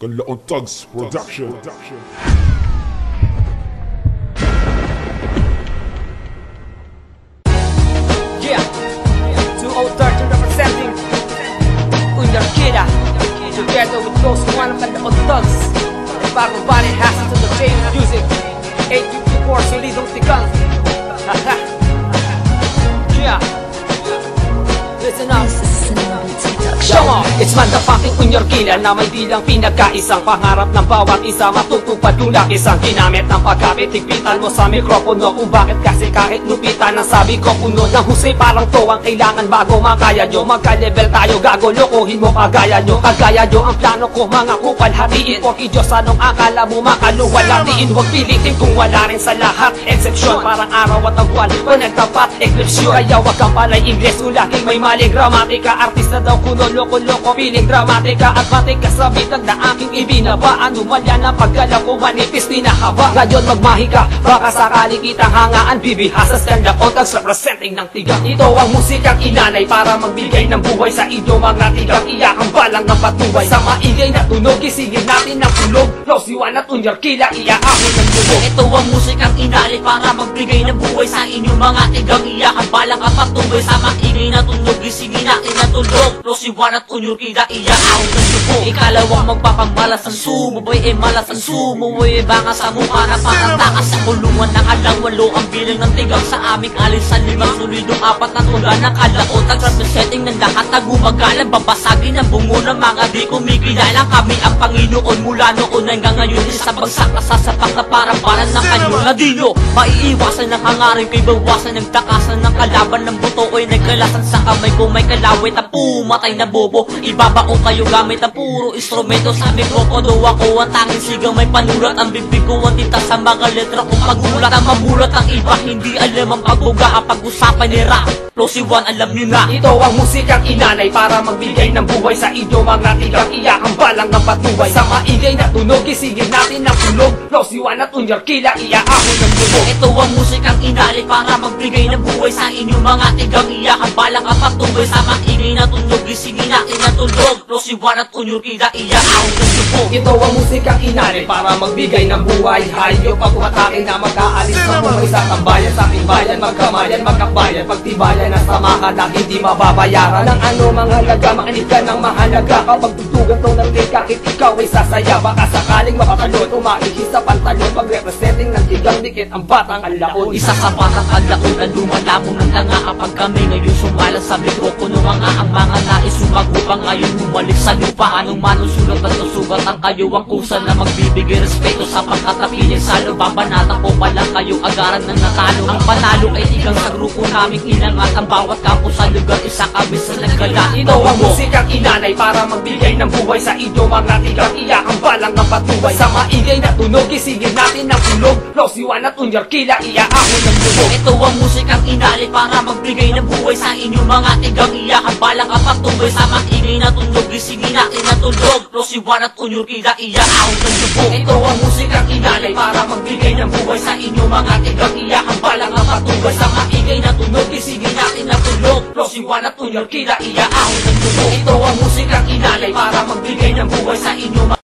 Kanlaon Thugs Production. Yeah, 2013 representing Unyar Kida, together with those one of Kanlaon Thugs. The Bago Valley has to the same music. 854 solidong tigang. Yeah, listen up. Come on, it's man the fucking Unyar Kida na may dilang pinagkaisang pangarap ng bawat isa matutupad yung lakisang ginamit ng pagkapit. Higpitan mo sa mikropono kung bakit kasi kahit lupitan ang sabi ko puno ng husay parang to ang kailangan bago makaya nyo. Magka-level tayo gago, lokohin mo kagaya nyo. Kagaya nyo ang plano ko mga kupal hatiin. Porque Diyos anong akala mo makaluwalatiin. Huwag pilitin kung wala rin sa lahat exception, parang araw at ang buwan o nagtapat eclipse. Kaya wag kang palay Ingles o laging may mali gramatika. Artista daw kuno loko-loko, piling dramatika at matika sa bitag na aking ibinaba. Anomalya ng paggalaw ko manipis pinahaba. Ngayon magmahi ka, baka sakali kitang hangaan. Bibihasas Kanlaon Thugs representing ng tigang. Ito ang musikang inanay para magbigay ng buhay sa inyo mga tigang. Iyakang balang ng patuway sa maingay na tunog. Isigil natin ng tulog. Losiwan at Unyar Kida, iyaakon ng tulog. Ito ang musikang inanay para magbigay ng buhay sa inyo mga tigang. Iyakang balang at patuway sa maingay na tunog. Isigil natin ng tulog. Losiwan at Unyar Kida, iyaakon ng tulog. Ikalawang magpapamalas ang sumuboy malas ang sumuboy banga sa mukha na pangantakas sa kulungan ng alang walo ang bilang ng tigang sa aming alis sa limang solidong apat na tula ng Kanlaon Thugs representing ng lahat na gumagalang babasagin ang bungo ng mga di kumikilala. Kami ang Panginoon mula noon hanggang ngayon. Isa bagsak na sasapak na parang balan ng kanyang ladino. Maiiwasan ng hangarin kay bawasan ng takasan ng kalaban ng buto o'y nagkalasan sa kamay ko may kalawit na pumatay na bobo. Ibabao kayo gamit ang puro instrumento sa mikropono. Ako ang tanging sigang may panulat. Ang bibig ko ang tinta sa mga letra kung pagulat. Ang mamulat ang iba hindi alam ang pagbuga. Ang pag-usapan ni rap Losiwan alam nyo na. Ito ang musikang inanay para magbigay ng buhay sa inyo mga tigang. Iyakang balang ng patuway sa maingay na tunog. Isigil natin ng tulog. Losiwan at Unyar Kida, iyaakon ng tulog. Ito ang musikang inanay para magbigay ng buhay sa inyo mga tigang. Iyakang balang at patuway sa maingay na tunog. Isigil natin ng tulog. Losiwan at Unyar Kida, iyaakon ng tulog. Ito ang musikang inanay para magbigay ng buhay. Hayop pag umatakin na mag-aalis na buhay sa tambayan. Sa aking bayan, magkamayan, magkabayan. Pagtibayan na samahan na hindi mababayaran ng ano mga halaga. Makinig ka ng mahalaga kapag tutugan to ng late. Kahit ikaw ay sasaya, baka sakaling mapatalon o maihis sa pantalon. Pag-representing ng tigang dikit ang batang Kanlaon. Isa sa batang Kanlaon na lumalabong ng tanga. Kapag kami ngayon sumalang sa mikropono mga ang mga nais sumagupang ngayon bumalik sa lupa. Anong manusulat at susugat ang kayo ang kusa na magbibigay respeto sa pagkatapiling salo. Babanatan ko pala kayo agaran ng natalo. Ang panalo ay tigang sa grupo naming inangat. Ang bawat kampo sa lugar isa kami sa nagkala. Ito ang musikang inanay para magbigay ng buhay sa inyo mga tigang. Iyakang balang ng patuway sa maingay na tunog. Isigil natin ng tulog. Losiwan at Unyar Kida, iyaakon ng tulog. Ito ang musikang inanay para magbigay ng buhay sa inyo mga tigang. Iyakang balang at patuway sa maingay na tunog. Isigil natin ng tulog. Losiwan at Unyar Kida, iyaakon ng tulog. Ito ang musikang inanay para magbigay ng buhay sa inyo mga tigang. Iyakang balang at patuway sa maingay na tunog. Isigil natin ng tulog. Losiwan at Unyar Kida, iyaakon ng tulog. Ito ang musikang inanay para magbigay ng buhay sa inyo.